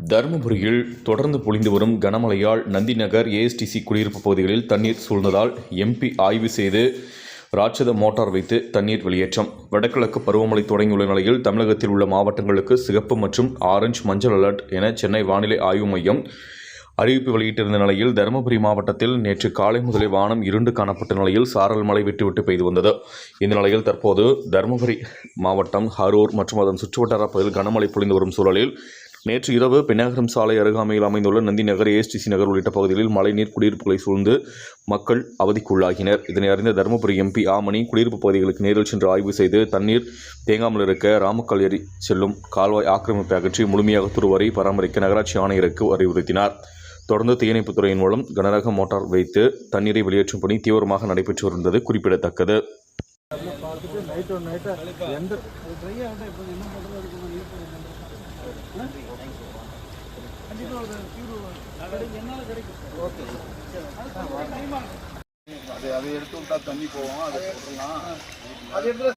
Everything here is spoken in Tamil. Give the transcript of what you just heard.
தருமபுரியில் தொடர்ந்து பொழிந்து வரும் கனமழையால் நந்திநகர் ஏஎஸ்டிசி குடியிருப்பு பகுதிகளில் தண்ணீர் சூழ்ந்ததால் எம்பி ஆய்வு செய்து ராட்சத மோட்டார் வைத்து தண்ணீர் வெளியேற்றம். வடகிழக்கு பருவமழை தொடங்கியுள்ள நிலையில் தமிழகத்தில் உள்ள மாவட்டங்களுக்கு சிகப்பு மற்றும் ஆரஞ்சு மஞ்சள் அலர்ட் என சென்னை வானிலை ஆய்வு மையம் அறிவிப்பு வெளியிட்டிருந்த நிலையில் தருமபுரி மாவட்டத்தில் நேற்று காலை முதலே வானம் இருண்டு காணப்பட்ட நிலையில் சாரல் மழை விட்டுவிட்டு பெய்து வந்தது. இந்த நிலையில் தற்போது தருமபுரி மாவட்டம் அரூர் மற்றும் அதன் சுற்றுவட்டார பகுதியில் கனமழை பொழிந்து வரும் சூழலில் நேற்று இரவு பெண்ணகரம் சாலை அருகாமையில் அமைந்துள்ள நந்திநகர் ஏஎஸ்டிசி நகர் உள்ளிட்ட பகுதிகளில் மழைநீர் குடியிருப்புகளை சூழ்ந்து மக்கள் அவதிக்குள்ளாகினர். இதனை அறிந்த தருமபுரி எம்பி ஆமணி குடியிருப்பு பகுதிகளுக்கு நேரில் சென்று ஆய்வு செய்து தண்ணீர் தேங்காமல் இருக்க ராமக்கல் ஏரி செல்லும் கால்வாய் ஆக்கிரமிப்பை அகற்றி முழுமையாக துருவரை பராமரிக்க நகராட்சி ஆணையருக்கு அறிவுறுத்தினார். தொடர்ந்து தீயணைப்புத் துறையின் மூலம் கனரக மோட்டார் வைத்து தண்ணீரை வெளியேற்றும் பணி தீவிரமாக நடைபெற்று வருவது குறிப்பிடத்தக்கது. அதை எடுத்து விட்டா தண்ணி போவோம். அதை